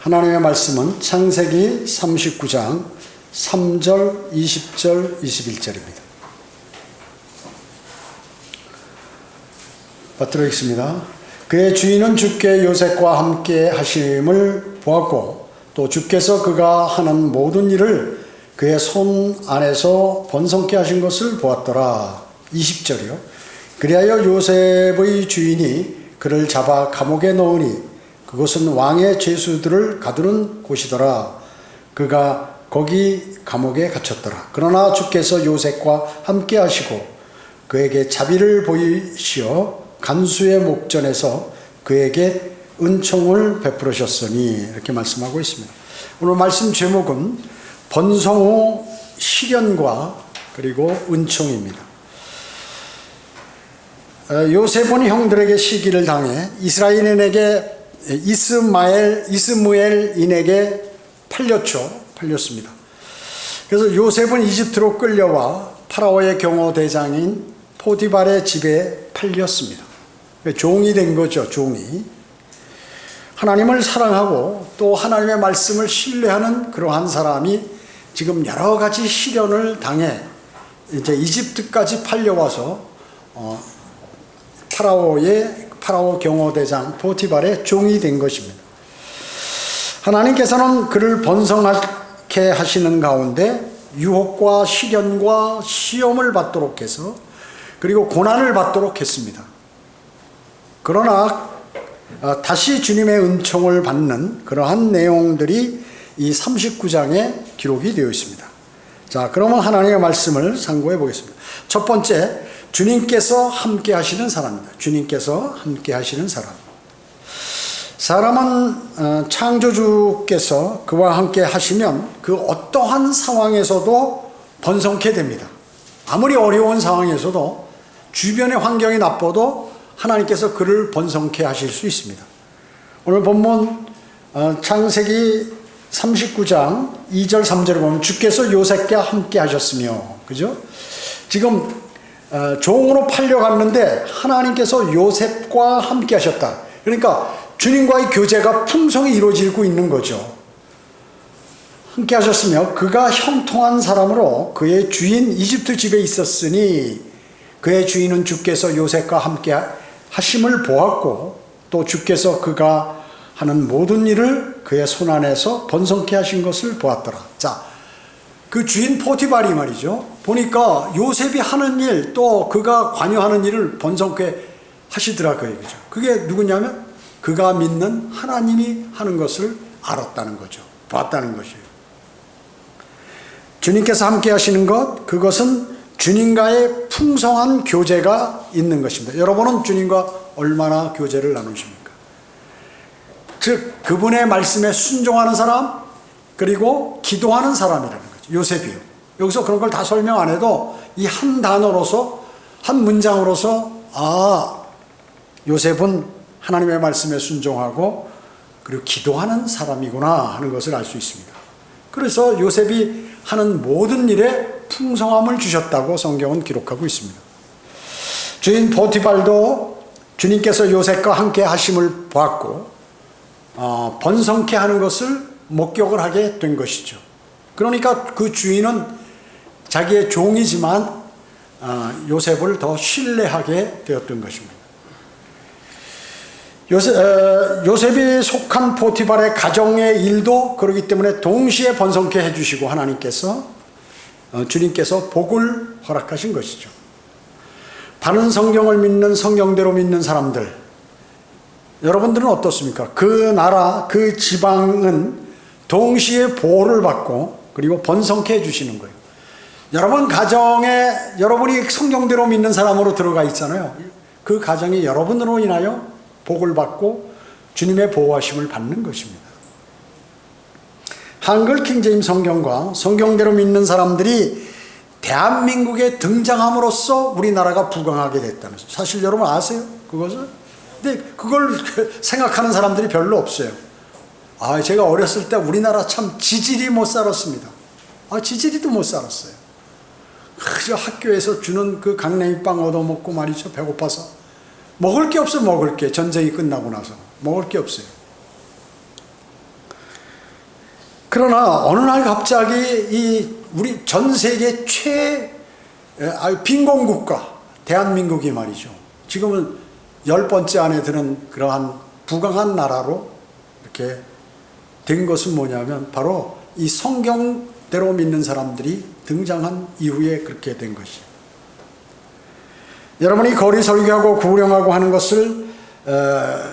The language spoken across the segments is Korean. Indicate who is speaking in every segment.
Speaker 1: 하나님의 말씀은 창세기 39장 3절, 20절, 21절입니다. 받들어 읽습니다. 그의 주인은 주께 요셉과 함께 하심을 보았고 또 주께서 그가 하는 모든 일을 그의 손 안에서 번성케 하신 것을 보았더라. 20절이요. 그리하여 요셉의 주인이 그를 잡아 감옥에 넣으니 그것은 왕의 죄수들을 가두는 곳이더라. 그가 거기 감옥에 갇혔더라. 그러나 주께서 요셉과 함께 하시고 그에게 자비를 보이시어 간수의 목전에서 그에게 은총을 베풀으셨으니 이렇게 말씀하고 있습니다. 오늘 말씀 제목은 번성 후 시련과 그리고 은총입니다. 요셉은 형들에게 시기를 당해 이스무엘인에게 팔렸습니다. 그래서 요셉은 이집트로 끌려와 파라오의 경호대장인 포디발의 집에 팔렸습니다. 종이 된 거죠, 종이. 하나님을 사랑하고 또 하나님의 말씀을 신뢰하는 그러한 사람이 지금 여러 가지 시련을 당해 이제 이집트까지 팔려와서 파라오 경호대장 포티발의 종이 된 것입니다. 하나님께서는 그를 번성하게 하시는 가운데 유혹과 시련과 시험을 받도록 해서 그리고 고난을 받도록 했습니다. 그러나 다시 주님의 은총을 받는 그러한 내용들이 이 39장에 기록이 되어 있습니다. 자, 그러면 하나님의 말씀을 상고해 보겠습니다. 첫 번째, 주님께서 함께 하시는 사람입니다. 주님께서 함께 하시는 사람. 사람은 창조주께서 그와 함께 하시면 그 어떠한 상황에서도 번성케 됩니다. 아무리 어려운 상황에서도 주변의 환경이 나빠도 하나님께서 그를 번성케 하실 수 있습니다. 오늘 본문 창세기 39장 2절 3절을 보면 주께서 요셉과 함께 하셨으며, 그죠? 지금 종으로 팔려갔는데 하나님께서 요셉과 함께 하셨다. 그러니까 주님과의 교제가 풍성히 이루어지고 있는 거죠. 함께 하셨으며 그가 형통한 사람으로 그의 주인 이집트 집에 있었으니 그의 주인은 주께서 요셉과 함께 하심을 보았고 또 주께서 그가 하는 모든 일을 그의 손안에서 번성케 하신 것을 보았더라. 자, 그 주인 포티발이 말이죠. 보니까 요셉이 하는 일 또 그가 관여하는 일을 번성케 하시더라 그 얘기죠. 그게 누구냐면 그가 믿는 하나님이 하는 것을 알았다는 거죠. 봤다는 것이에요. 주님께서 함께 하시는 것, 그것은 주님과의 풍성한 교제가 있는 것입니다. 여러분은 주님과 얼마나 교제를 나누십니까? 즉 그분의 말씀에 순종하는 사람, 그리고 기도하는 사람이라는 거죠. 요셉이요. 여기서 그런 걸 다 설명 안 해도 이 한 단어로서, 한 문장으로서 요셉은 하나님의 말씀에 순종하고 그리고 기도하는 사람이구나 하는 것을 알 수 있습니다. 그래서 요셉이 하는 모든 일에 풍성함을 주셨다고 성경은 기록하고 있습니다. 주인 포티발도 주님께서 요셉과 함께 하심을 보았고 번성케 하는 것을 목격을 하게 된 것이죠. 그러니까 그 주인은 자기의 종이지만 요셉을 더 신뢰하게 되었던 것입니다. 요셉이 속한 포티발의 가정의 일도 그렇기 때문에 동시에 번성케 해주시고 주님께서 복을 허락하신 것이죠. 바른 성경을 믿는, 성경대로 믿는 사람들, 여러분들은 어떻습니까? 그 나라, 그 지방은 동시에 보호를 받고 그리고 번성케 해주시는 거예요. 여러분 가정에 여러분이 성경대로 믿는 사람으로 들어가 있잖아요. 그 가정이 여러분으로 인하여 복을 받고 주님의 보호하심을 받는 것입니다. 한글 킹제임 성경과 성경대로 믿는 사람들이 대한민국에 등장함으로써 우리나라가 부강하게 됐다는 거죠. 사실 여러분 아세요? 그것을? 근데 그걸 생각하는 사람들이 별로 없어요. 제가 어렸을 때 우리나라 참 지질이 못 살았습니다. 지질이도 못 살았어요. 그저 학교에서 주는 그 강냉이빵 얻어먹고 말이죠. 배고파서. 먹을 게 없어, 먹을 게. 전쟁이 끝나고 나서. 먹을 게 없어요. 그러나 어느 날 갑자기 이 우리 전 세계 빈곤국가 대한민국이 말이죠. 지금은 10번째 안에 드는 그러한 부강한 나라로 이렇게 된 것은 뭐냐면 바로 이 성경대로 믿는 사람들이 등장한 이후에 그렇게 된 것이에요. 여러분이 거리 설교하고 구령하고 하는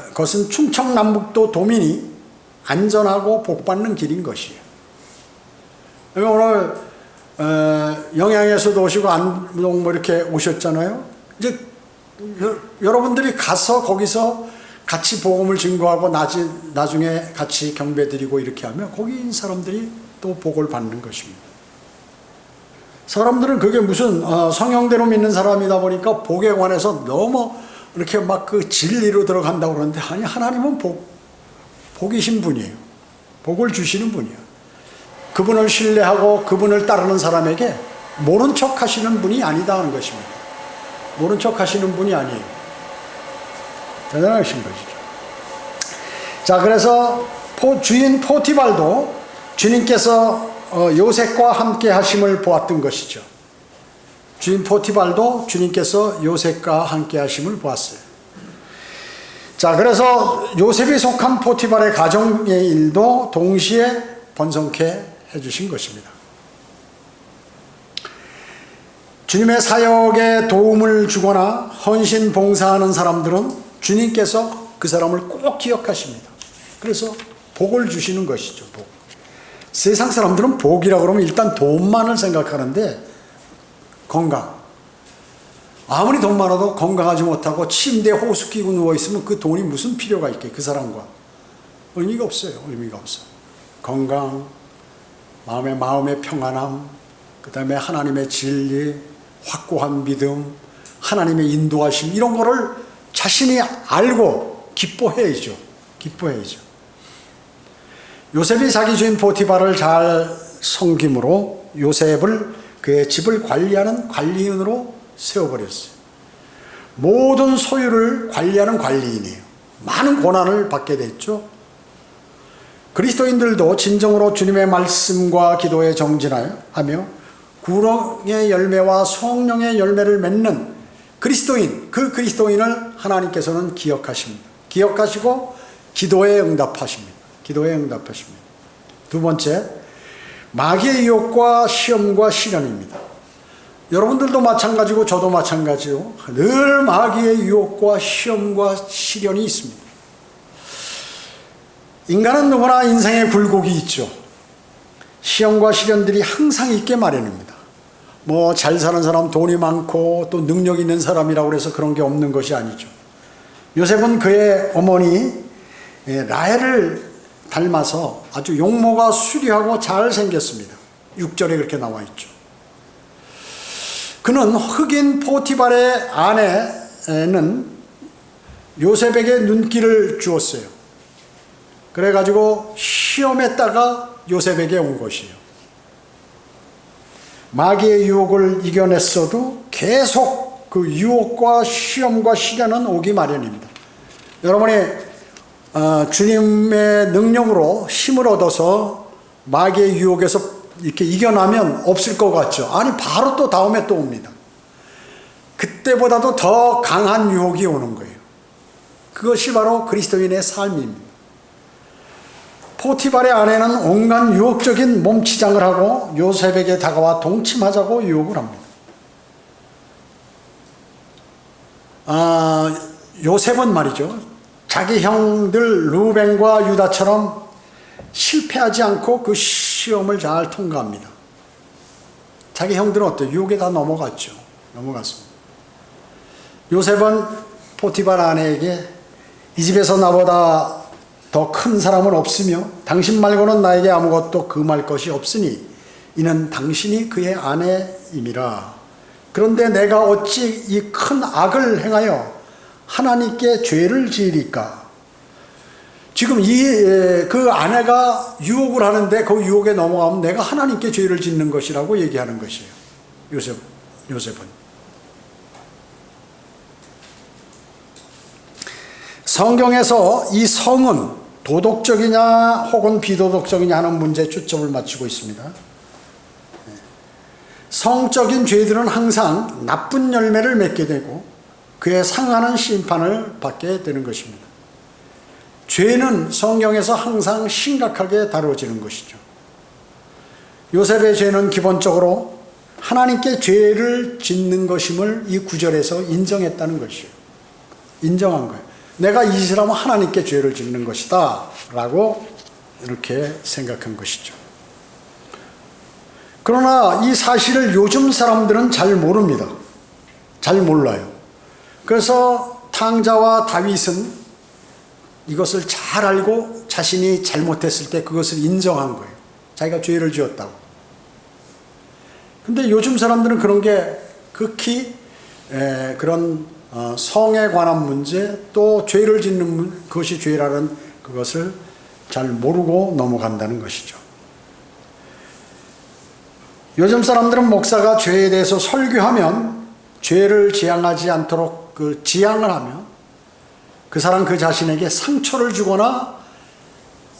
Speaker 1: 그것은 충청남북도 도민이 안전하고 복받는 길인 것이에요. 오늘 영양에서도 오시고 안동 뭐 이렇게 오셨잖아요. 이제 여러분들이 가서 거기서 같이 복음을 증거하고 나중에 같이 경배드리고 이렇게 하면 거기 있는 사람들이 또 복을 받는 것입니다. 사람들은 그게 무슨 성경대로 믿는 사람이다 보니까 복에 관해서 너무 이렇게 막 그 진리로 들어간다고 그러는데, 아니, 하나님은 복이신 분이에요. 복을 주시는 분이에요. 그분을 신뢰하고 그분을 따르는 사람에게 모른 척 하시는 분이 아니다 하는 것입니다. 모른 척 하시는 분이 아니에요. 대단하신 것이죠. 자, 그래서 주인 포티발도 주님께서 요셉과 함께 하심을 보았던 것이죠. 주인 포티발도 주님께서 요셉과 함께 하심을 보았어요. 자, 그래서 요셉이 속한 포티발의 가정의 일도 동시에 번성케 해주신 것입니다. 주님의 사역에 도움을 주거나 헌신 봉사하는 사람들은 주님께서 그 사람을 꼭 기억하십니다. 그래서 복을 주시는 것이죠. 복. 세상 사람들은 복이라고 그러면 일단 돈만을 생각하는데, 건강. 아무리 돈 많아도 건강하지 못하고 침대에 호수 끼고 누워있으면 그 돈이 무슨 필요가 있게, 그 사람과. 의미가 없어요. 의미가 없어요. 건강, 마음의 평안함, 그 다음에 하나님의 진리, 확고한 믿음, 하나님의 인도하심, 이런 거를 자신이 알고 기뻐해야죠. 기뻐해야죠. 요셉이 자기 주인 포티바를 잘 섬김으로 요셉을 그의 집을 관리하는 관리인으로 세워버렸어요. 모든 소유를 관리하는 관리인이에요. 많은 고난을 받게 됐죠. 그리스도인들도 진정으로 주님의 말씀과 기도에 정진하며 구렁의 열매와 성령의 열매를 맺는 그리스도인, 그 그리스도인을 하나님께서는 기억하십니다. 기억하시고 기도에 응답하십니다. 기도에 응답하십니다. 두 번째, 마귀의 유혹과 시험과 시련입니다. 여러분들도 마찬가지고 저도 마찬가지요. 늘 마귀의 유혹과 시험과 시련이 있습니다. 인간은 누구나 인생에 굴곡이 있죠. 시험과 시련들이 항상 있게 마련입니다. 뭐 잘 사는 사람, 돈이 많고 또 능력 있는 사람이라고 해서 그런 게 없는 것이 아니죠. 요셉은 그의 어머니 라헬을 닮아서 아주 용모가 수려하고 잘생겼습니다. 6절에 그렇게 나와 있죠. 그는 흑인 포티발의 아내는 요셉에게 눈길을 주었어요. 그래가지고 시험했다가 요셉에게 온 것이에요. 마귀의 유혹을 이겨냈어도 계속 그 유혹과 시험과 시련은 오기 마련입니다. 여러분이 주님의 능력으로 힘을 얻어서 마귀의 유혹에서 이렇게 이겨나면 없을 것 같죠. 아니, 바로 또 다음에 또 옵니다. 그때보다도 더 강한 유혹이 오는 거예요. 그것이 바로 그리스도인의 삶입니다. 포티발의 아내는 온갖 유혹적인 몸치장을 하고 요셉에게 다가와 동침하자고 유혹을 합니다. 요셉은 말이죠, 자기 형들 루벤과 유다처럼 실패하지 않고 그 시험을 잘 통과합니다. 자기 형들은 어때요? 유혹에 다 넘어갔죠. 넘어갔습니다. 요셉은 포티발 아내에게 이 집에서 나보다 더 큰 사람은 없으며 당신 말고는 나에게 아무것도 금할 것이 없으니 이는 당신이 그의 아내임이라. 그런데 내가 어찌 이 큰 악을 행하여 하나님께 죄를 지으리까? 지금 그 아내가 유혹을 하는데 그 유혹에 넘어가면 내가 하나님께 죄를 짓는 것이라고 얘기하는 것이에요. 요셉은. 성경에서 이 성은 도덕적이냐 혹은 비도덕적이냐 하는 문제에 초점을 맞추고 있습니다. 성적인 죄들은 항상 나쁜 열매를 맺게 되고 그에 상하는 심판을 받게 되는 것입니다. 죄는 성경에서 항상 심각하게 다루어지는 것이죠. 요셉의 죄는 기본적으로 하나님께 죄를 짓는 것임을 이 구절에서 인정했다는 것이에요. 인정한 거예요. 내가 이 짓을 하면 하나님께 죄를 짓는 것이다 라고 이렇게 생각한 것이죠. 그러나 이 사실을 요즘 사람들은 잘 모릅니다. 잘 몰라요. 그래서 탕자와 다윗은 이것을 잘 알고 자신이 잘못했을 때 그것을 인정한 거예요. 자기가 죄를 지었다고. 근데 요즘 사람들은 그런 게 극히 그런 성에 관한 문제, 또 죄를 짓는 그것이 죄라는 그것을 잘 모르고 넘어간다는 것이죠. 요즘 사람들은 목사가 죄에 대해서 설교하면 죄를 지향하지 않도록 지향을 하면 그 사람 그 자신에게 상처를 주거나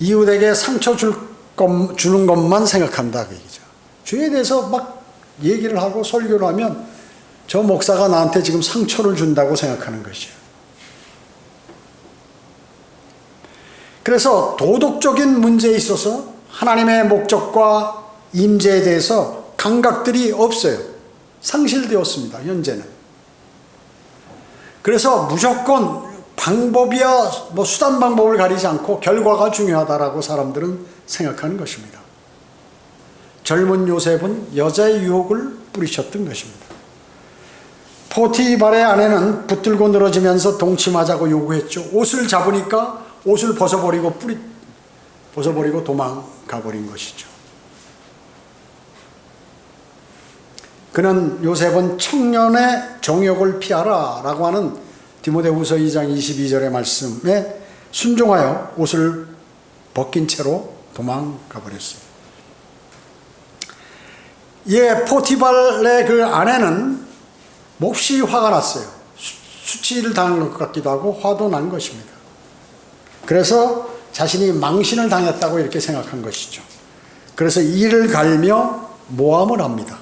Speaker 1: 이웃에게 상처 주는 것만 생각한다 그 얘기죠. 죄에 대해서 막 얘기를 하고 설교를 하면 저 목사가 나한테 지금 상처를 준다고 생각하는 것이에요. 그래서 도덕적인 문제에 있어서 하나님의 목적과 임재에 대해서 감각들이 없어요. 상실되었습니다. 현재는. 그래서 무조건 방법이야 수단 방법을 가리지 않고 결과가 중요하다라고 사람들은 생각하는 것입니다. 젊은 요셉은 여자의 유혹을 뿌리쳤던 것입니다. 포티발의 아내는 붙들고 늘어지면서 동침하자고 요구했죠. 옷을 잡으니까 옷을 벗어버리고 도망가 버린 것이죠. 그는 요셉은 청년의 정욕을 피하라 라고 하는 디모데후서 2장 22절의 말씀에 순종하여 옷을 벗긴 채로 도망가 버렸어요. 포티발의 그 아내는 몹시 화가 났어요. 수치를 당한 것 같기도 하고 화도 난 것입니다. 그래서 자신이 망신을 당했다고 이렇게 생각한 것이죠. 그래서 이를 갈며 모함을 합니다.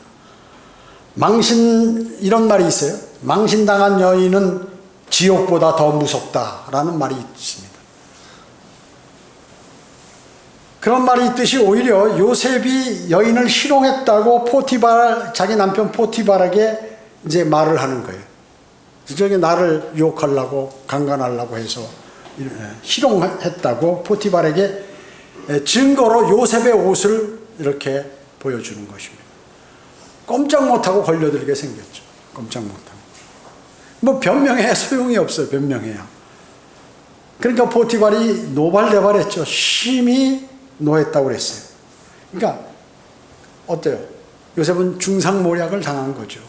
Speaker 1: 이런 말이 있어요. 망신당한 여인은 지옥보다 더 무섭다라는 말이 있습니다. 그런 말이 있듯이 오히려 요셉이 여인을 희롱했다고 자기 남편 포티발에게 이제 말을 하는 거예요. 저기 나를 유혹하려고 강간하려고 해서 희롱했다고 포티발에게 증거로 요셉의 옷을 이렇게 보여주는 것입니다. 꼼짝 못하고 걸려들게 생겼죠. 꼼짝 못하고. 변명해 소용이 없어요. 변명해야. 그러니까 포티발이 노발대발했죠. 심히 노했다고 그랬어요. 그러니까 어때요? 요셉은 중상모략을 당한 거죠.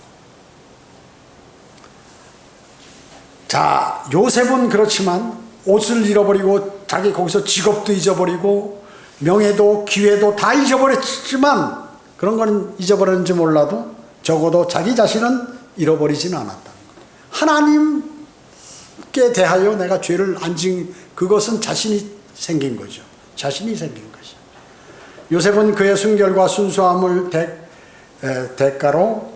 Speaker 1: 자, 요셉은 그렇지만 옷을 잃어버리고 자기 거기서 직업도 잊어버리고 명예도 기회도 다 잊어버렸지만 그런 거는 잊어버렸는지 몰라도 적어도 자기 자신은 잃어버리지는 않았다는 거예요. 하나님께 대하여 내가 죄를 안 지은 그것은 자신이 생긴 거죠. 자신이 생긴 것이죠. 요셉은 그의 순결과 순수함을 대가로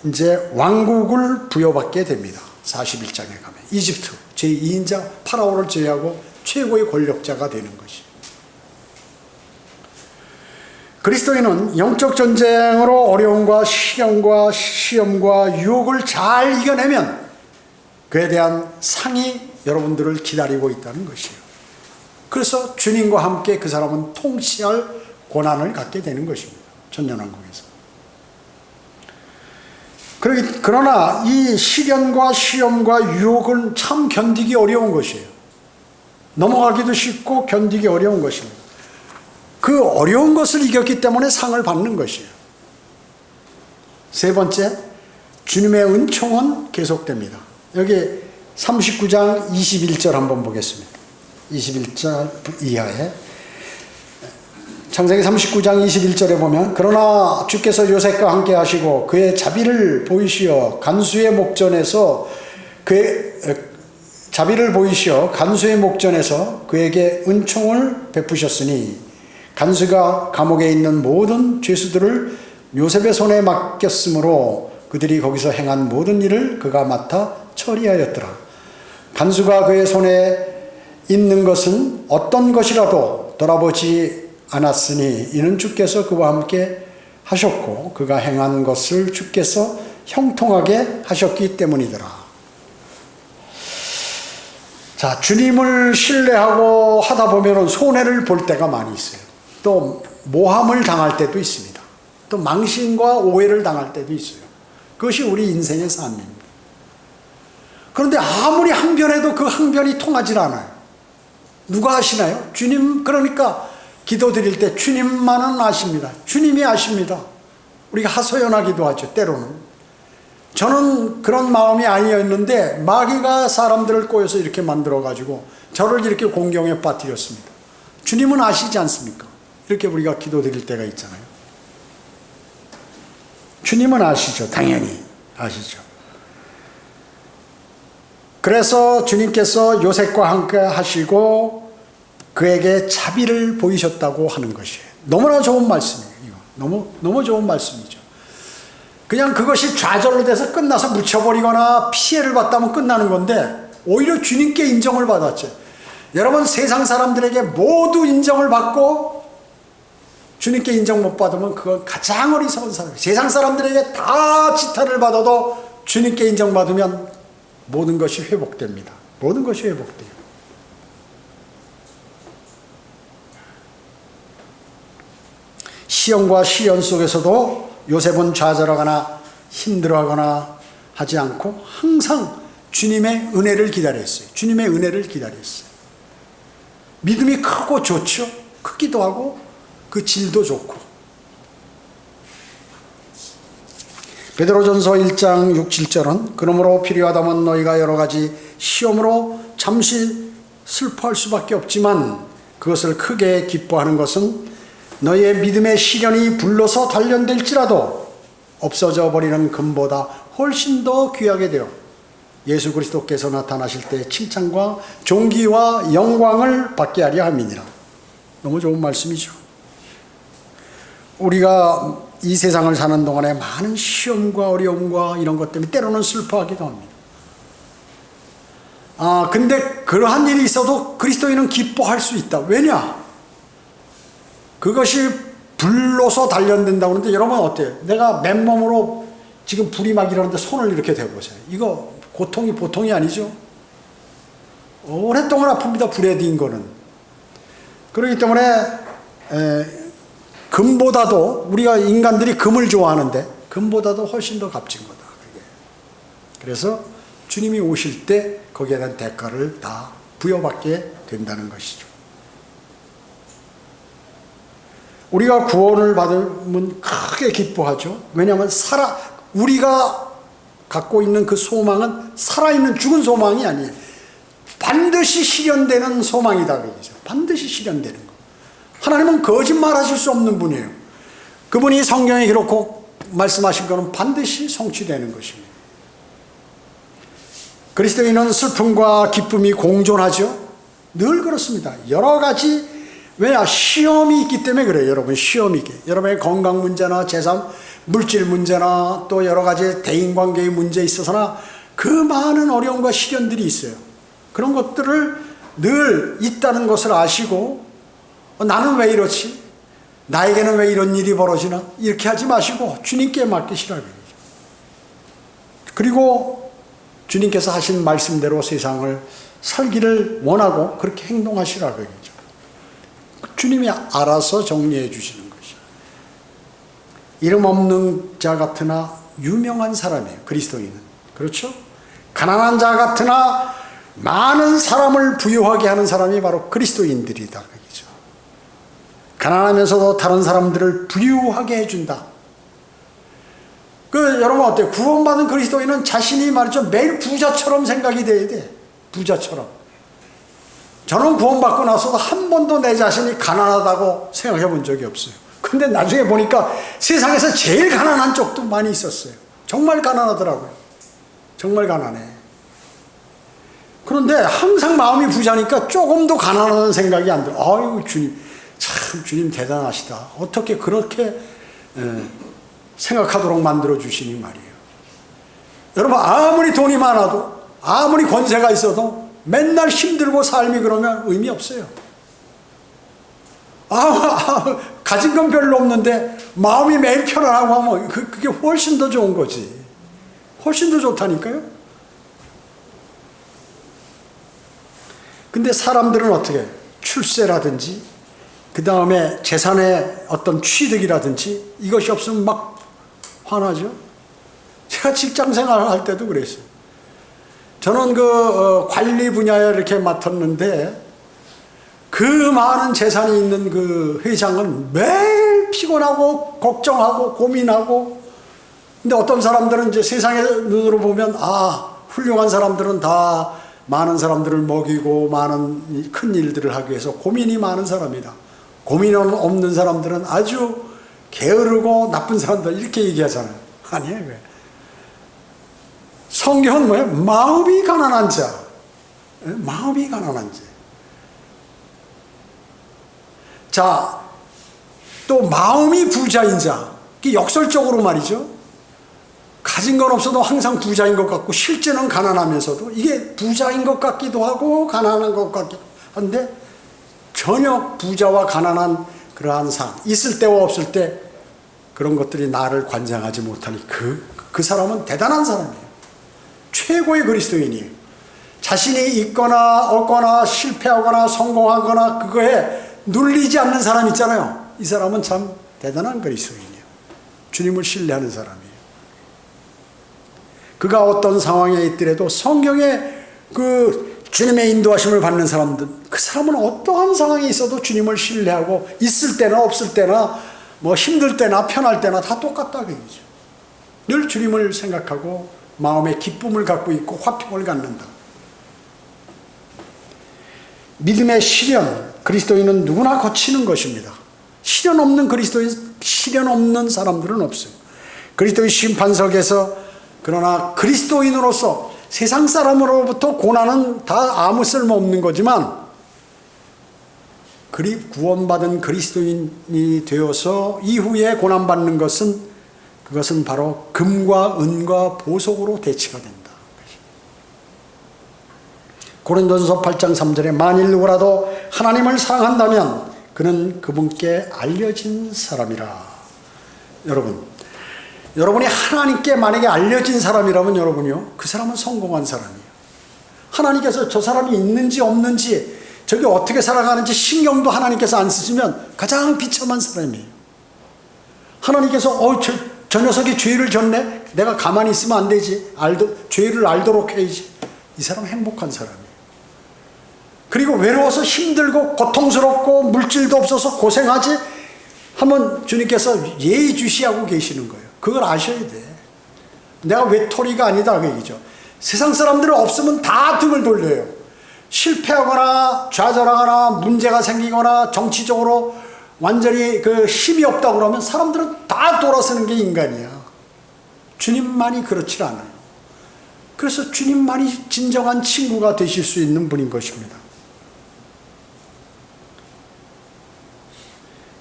Speaker 1: 이제 왕국을 부여받게 됩니다. 41장에 가면 이집트 제2인자 파라오를 제외하고 최고의 권력자가 되는 것이죠. 그리스도인은 영적 전쟁으로 어려움과 시험과 유혹을 잘 이겨내면 그에 대한 상이 여러분들을 기다리고 있다는 것이에요. 그래서 주님과 함께 그 사람은 통치할 권한을 갖게 되는 것입니다. 천년왕국에서. 그러나 이 시련과 시험과 유혹은 참 견디기 어려운 것이에요. 넘어가기도 쉽고 견디기 어려운 것입니다. 그 어려운 것을 이겼기 때문에 상을 받는 것이에요. 세 번째, 주님의 은총은 계속됩니다. 여기 39장 21절 한번 보겠습니다. 21절 이하에 창세기 39장 21절에 보면 그러나 주께서 요셉과 함께 하시고 그의 자비를 보이시어 간수의 목전에서 자비를 보이시어 간수의 목전에서 그에게 은총을 베푸셨으니 간수가 감옥에 있는 모든 죄수들을 요셉의 손에 맡겼으므로 그들이 거기서 행한 모든 일을 그가 맡아 처리하였더라. 간수가 그의 손에 있는 것은 어떤 것이라도 돌아보지 않았으니 이는 주께서 그와 함께 하셨고 그가 행한 것을 주께서 형통하게 하셨기 때문이더라. 자, 주님을 신뢰하고 하다 보면 손해를 볼 때가 많이 있어요. 또 모함을 당할 때도 있습니다. 또 망신과 오해를 당할 때도 있어요. 그것이 우리 인생의 삶입니다. 그런데 아무리 항변해도 그 항변이 통하지 않아요. 누가 아시나요? 주님. 그러니까 기도 드릴 때 주님만은 아십니다. 주님이 아십니다. 우리가 하소연하기도 하죠, 때로는. 저는 그런 마음이 아니었는데 마귀가 사람들을 꼬여서 이렇게 만들어가지고 저를 이렇게 공경에 빠뜨렸습니다. 주님은 아시지 않습니까? 이렇게 우리가 기도 드릴 때가 있잖아요. 주님은 아시죠. 당연히 아시죠. 그래서 주님께서 요셉과 함께 하시고 그에게 자비를 보이셨다고 하는 것이에요. 너무나 좋은 말씀이에요. 이거. 너무 좋은 말씀이죠. 그냥 그것이 좌절로 돼서 끝나서 묻혀버리거나 피해를 봤다면 끝나는 건데 오히려 주님께 인정을 받았죠. 여러분, 세상 사람들에게 모두 인정을 받고 주님께 인정 못 받으면 그건 가장 어리석은 사람이에요. 세상 사람들에게 다 지탄을 받아도 주님께 인정받으면 모든 것이 회복됩니다. 모든 것이 회복돼요. 시험과 시련 속에서도 요셉은 좌절하거나 힘들어하거나 하지 않고 항상 주님의 은혜를 기다렸어요. 주님의 은혜를 기다렸어요. 믿음이 크고 좋죠. 크기도 하고 그 질도 좋고. 베드로전서 1장 6, 7절은 그러므로 필요하다면 너희가 여러 가지 시험으로 잠시 슬퍼할 수밖에 없지만 그것을 크게 기뻐하는 것은 너희의 믿음의 시련이 불러서 단련될지라도 없어져 버리는 금보다 훨씬 더 귀하게 되어 예수 그리스도께서 나타나실 때 칭찬과 존귀와 영광을 받게 하려 함이니라. 너무 좋은 말씀이죠. 우리가 이 세상을 사는 동안에 많은 시험과 어려움과 이런 것 때문에 때로는 슬퍼하기도 합니다. 근데 그러한 일이 있어도 그리스도인은 기뻐할 수 있다. 왜냐? 그것이 불로서 단련된다고 하는데 여러분 어때요? 내가 맨몸으로 지금 불이 막 이러는데 손을 이렇게 대보세요. 이거 고통이 보통이 아니죠. 오랫동안 아픕니다. 불에 딘 거는. 그렇기 때문에 금보다도 우리가 인간들이 금을 좋아하는데 금보다도 훨씬 더 값진 거다. 그게. 그래서 주님이 오실 때 거기에 대한 대가를 다 부여받게 된다는 것이죠. 우리가 구원을 받으면 크게 기뻐하죠. 왜냐하면 우리가 갖고 있는 그 소망은 살아있는 죽은 소망이 아니에요. 반드시 실현되는 소망이다. 그러죠. 반드시 실현되는 거. 하나님은 거짓말하실 수 없는 분이에요. 그분이 성경에 기록하고 말씀하신 것은 반드시 성취되는 것입니다. 그리스도인은 슬픔과 기쁨이 공존하죠. 늘 그렇습니다. 여러 가지 왜냐? 시험이 있기 때문에 그래요. 여러분, 시험이 있기. 여러분의 건강 문제나 재산, 물질 문제나 또 여러 가지 대인관계의 문제에 있어서나 그 많은 어려움과 시련들이 있어요. 그런 것들을 늘 있다는 것을 아시고 나는 왜 이렇지? 나에게는 왜 이런 일이 벌어지나? 이렇게 하지 마시고 주님께 맡기시라고 얘기죠. 그리고 주님께서 하신 말씀대로 세상을 살기를 원하고 그렇게 행동하시라고 얘기죠. 주님이 알아서 정리해 주시는 것이죠. 이름 없는 자 같으나 유명한 사람이에요. 그리스도인은. 그렇죠? 가난한 자 같으나 많은 사람을 부유하게 하는 사람이 바로 그리스도인들이다. 그렇죠? 가난하면서도 다른 사람들을 부유하게 해준다. 여러분 어때요? 구원받은 그리스도인은 자신이 말이죠. 매일 부자처럼 생각이 돼야 돼. 부자처럼. 저는 구원받고 나서도 한 번도 내 자신이 가난하다고 생각해 본 적이 없어요. 근데 나중에 보니까 세상에서 제일 가난한 쪽도 많이 있었어요. 정말 가난하더라고요. 정말 가난해. 그런데 항상 마음이 부자니까 조금도 가난하다는 생각이 안 들어. 아유, 주님, 참 주님 대단하시다. 어떻게 그렇게 생각하도록 만들어 주시니 말이에요. 여러분, 아무리 돈이 많아도, 아무리 권세가 있어도 맨날 힘들고 삶이 그러면 의미 없어요. 가진 건 별로 없는데 마음이 매일 편안하고 하면 그게 훨씬 더 좋은 거지. 훨씬 더 좋다니까요. 근데 사람들은 어떻게 출세라든지 그 다음에 재산의 어떤 취득이라든지 이것이 없으면 막 화나죠. 제가 직장 생활할 때도 그랬어요. 저는 관리 분야에 이렇게 맡았는데 그 많은 재산이 있는 그 회장은 매일 피곤하고 걱정하고 고민하고, 근데 어떤 사람들은 이제 세상의 눈으로 보면 훌륭한 사람들은 다 많은 사람들을 먹이고 많은 큰 일들을 하기 위해서 고민이 많은 사람이다. 고민 없는 사람들은 아주 게으르고 나쁜 사람들, 이렇게 얘기하잖아요. 아니에요. 왜? 성경은 뭐예요? 마음이 가난한 자. 마음이 가난한 자. 자, 또 마음이 부자인 자. 이게 역설적으로 말이죠. 가진 건 없어도 항상 부자인 것 같고 실제는 가난하면서도 이게 부자인 것 같기도 하고 가난한 것 같기도 한데, 전혀 부자와 가난한 그러한 상, 있을 때와 없을 때 그런 것들이 나를 관장하지 못하니 그 사람은 대단한 사람이에요. 최고의 그리스도인이에요. 자신이 있거나 없거나 실패하거나 성공하거나 그거에 눌리지 않는 사람 있잖아요. 이 사람은 참 대단한 그리스도인이에요. 주님을 신뢰하는 사람이에요. 그가 어떤 상황에 있더라도 성경에 주님의 인도하심을 받는 사람들, 그 사람은 어떠한 상황에 있어도 주님을 신뢰하고 있을 때나 없을 때나 뭐 힘들 때나 편할 때나 다 똑같다 그 얘기죠. 늘 주님을 생각하고 마음에 기쁨을 갖고 있고 화평을 갖는다. 믿음의 시련, 그리스도인은 누구나 거치는 것입니다. 시련 없는 그리스도인, 시련 없는 사람들은 없어요. 그리스도의 심판석에서, 그러나 그리스도인으로서 세상 사람으로부터 고난은 다 아무 쓸모없는 거지만 구원받은 그리스도인이 되어서 이후에 고난받는 것은, 그것은 바로 금과 은과 보석으로 대치가 된다. 고린도전서 8장 3절에 만일 누구라도 하나님을 사랑한다면 그는 그분께 알려진 사람이라. 여러분이 하나님께 만약에 알려진 사람이라면 여러분이요, 그 사람은 성공한 사람이에요. 하나님께서 저 사람이 있는지 없는지, 저게 어떻게 살아가는지 신경도 하나님께서 안 쓰시면 가장 비참한 사람이에요. 하나님께서 저 녀석이 죄를 졌네, 내가 가만히 있으면 안 되지, 죄를 알도록 해야지. 이 사람 행복한 사람이에요. 그리고 외로워서 힘들고 고통스럽고 물질도 없어서 고생하지 하면 주님께서 예의주시하고 계시는 거예요. 그걸 아셔야 돼. 내가 외톨이가 아니다 그 얘기죠. 세상 사람들은 없으면 다 등을 돌려요. 실패하거나 좌절하거나 문제가 생기거나 정치적으로 완전히 힘이 없다 그러면 사람들은 다 돌아서는 게 인간이야. 주님만이 그렇지 않아요. 그래서 주님만이 진정한 친구가 되실 수 있는 분인 것입니다.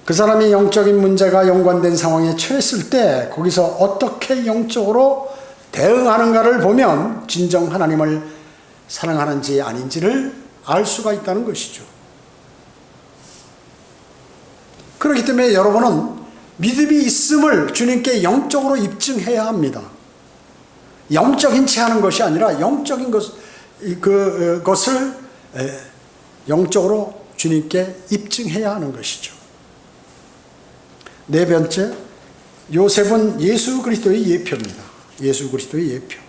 Speaker 1: 그 사람이 영적인 문제가 연관된 상황에 처했을 때 거기서 어떻게 영적으로 대응하는가를 보면 진정 하나님을 사랑하는지 아닌지를 알 수가 있다는 것이죠. 그렇기 때문에 여러분은 믿음이 있음을 주님께 영적으로 입증해야 합니다. 영적인 채 하는 것이 아니라 영적인 것을 영적으로 주님께 입증해야 하는 것이죠. 네 번째, 요셉은 예수 그리스도의 예표입니다. 예수 그리스도의 예표.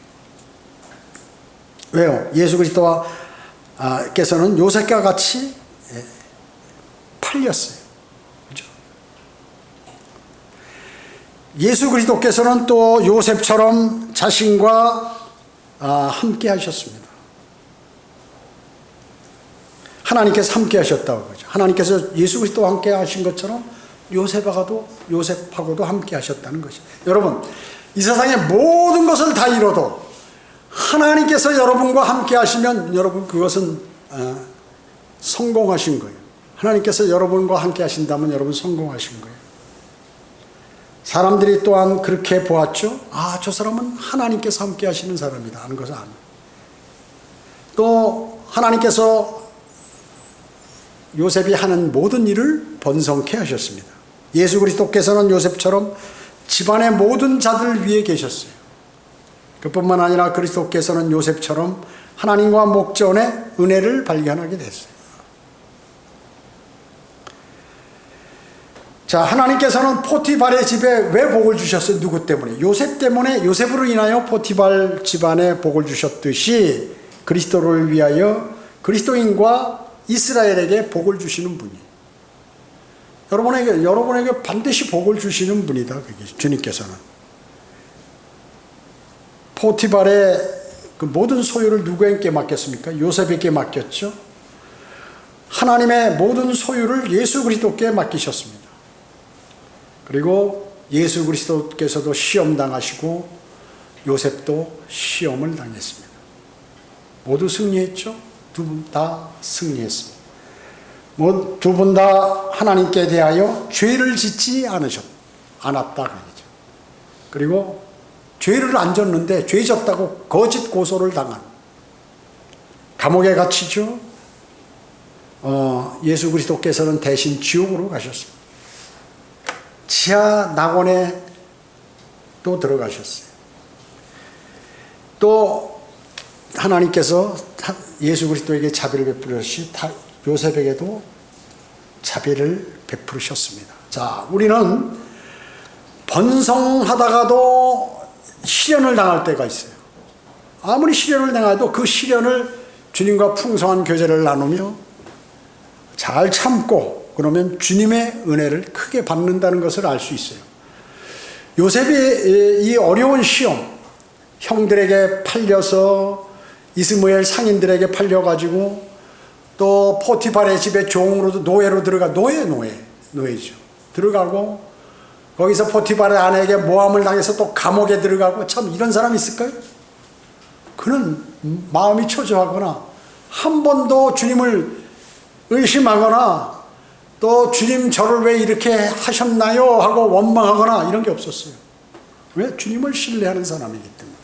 Speaker 1: 왜요? 예수 그리스도께서는 요셉과 같이 팔렸어요. 그죠? 예수 그리스도께서는 또 요셉처럼 자신과 함께 하셨습니다. 하나님께서 함께 하셨다고 그러죠. 하나님께서 예수 그리스도와 함께 하신 것처럼 요셉하고도 함께 하셨다는 것이죠. 여러분, 이 세상의 모든 것을 다 이뤄도 하나님께서 여러분과 함께 하시면 여러분 그것은 성공하신 거예요. 하나님께서 여러분과 함께 하신다면 여러분 성공하신 거예요. 사람들이 또한 그렇게 보았죠. 아, 저 사람은 하나님께서 함께 하시는 사람이다 하는 것을 압니다. 또 하나님께서 요셉이 하는 모든 일을 번성케 하셨습니다. 예수 그리스도께서는 요셉처럼 집안의 모든 자들 위에 계셨어요. 그뿐만 아니라 그리스도께서는 요셉처럼 하나님과 목전에 은혜를 발견하게 됐어요. 자, 하나님께서는 포티발의 집에 왜 복을 주셨어요? 누구 때문에? 요셉 때문에, 요셉으로 인하여 포티발 집안에 복을 주셨듯이 그리스도를 위하여 그리스도인과 이스라엘에게 복을 주시는 분이 여러분에게 반드시 복을 주시는 분이다. 그게 주님께서는. 포티발의 그 모든 소유를 누구에게 맡겼습니까? 요셉에게 맡겼죠. 하나님의 모든 소유를 예수 그리스도께 맡기셨습니다. 그리고 예수 그리스도께서도 시험 당하시고 요셉도 시험을 당했습니다. 모두 승리했죠. 두 분 다 승리했습니다. 두 분 다 하나님께 대하여 죄를 짓지 않았다. 그러죠. 그리고 죄를 안 졌는데 죄 졌다고 거짓 고소를 당한 감옥에 갇히죠. 예수 그리스도께서는 대신 지옥으로 가셨습니다. 지하 낙원에 또 들어가셨어요. 또 하나님께서 예수 그리스도에게 자비를 베푸셨듯이 요셉에게도 자비를 베푸셨습니다. 자, 우리는 번성하다가도 시련을 당할 때가 있어요. 아무리 시련을 당해도 그 시련을 주님과 풍성한 교제를 나누며 잘 참고 그러면 주님의 은혜를 크게 받는다는 것을 알 수 있어요. 요셉이 이 어려운 시험, 형들에게 팔려서 이스마엘 상인들에게 팔려가지고 또 포티발의 집에 종으로도 노예로 들어가 노예죠. 들어가고 거기서 포티발의 아내에게 모함을 당해서 또 감옥에 들어가고 참 이런 사람이 있을까요? 그는 마음이 초조하거나 한 번도 주님을 의심하거나 또 주님 저를 왜 이렇게 하셨나요? 하고 원망하거나 이런 게 없었어요. 왜? 주님을 신뢰하는 사람이기 때문에.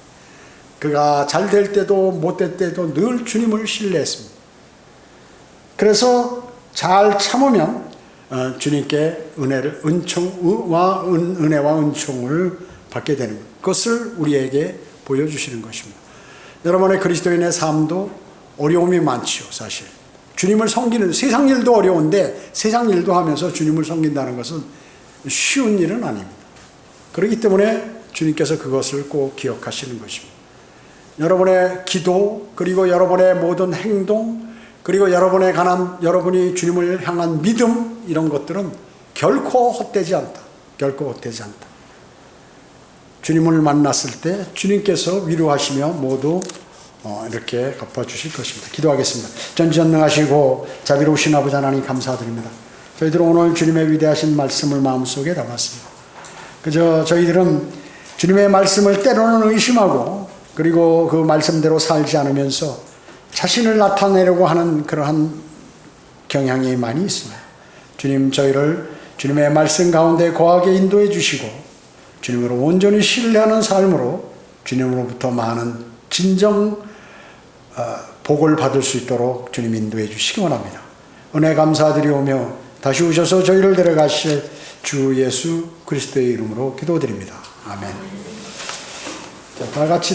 Speaker 1: 그가 잘 될 때도 못 될 때도 늘 주님을 신뢰했습니다. 그래서 잘 참으면 주님께 은혜와 은총을 받게 되는 것. 그것을 우리에게 보여주시는 것입니다. 여러분의 그리스도인의 삶도 어려움이 많지요, 사실. 주님을 섬기는 세상 일도 어려운데 세상 일도 하면서 주님을 섬긴다는 것은 쉬운 일은 아닙니다. 그렇기 때문에 주님께서 그것을 꼭 기억하시는 것입니다. 여러분의 기도 그리고 여러분의 모든 행동 그리고 여러분이 주님을 향한 믿음 이런 것들은 결코 헛되지 않다. 결코 헛되지 않다. 주님을 만났을 때 주님께서 위로하시며 모두 이렇게 갚아주실 것입니다. 기도하겠습니다. 전지전능하시고 자비로우신 아버지 하나님 감사드립니다. 저희들은 오늘 주님의 위대하신 말씀을 마음속에 담았습니다. 그저 저희들은 주님의 말씀을 때로는 의심하고 그리고 그 말씀대로 살지 않으면서 자신을 나타내려고 하는 그러한 경향이 많이 있습니다. 주님 저희를 주님의 말씀 가운데 거하게 인도해 주시고 주님으로 온전히 신뢰하는 삶으로 주님으로부터 많은 진정 복을 받을 수 있도록 주님 인도해 주시기 원합니다. 은혜 감사드리오며 다시 오셔서 저희를 데려가실 주 예수 그리스도의 이름으로 기도드립니다. 아멘. 자, 다 같이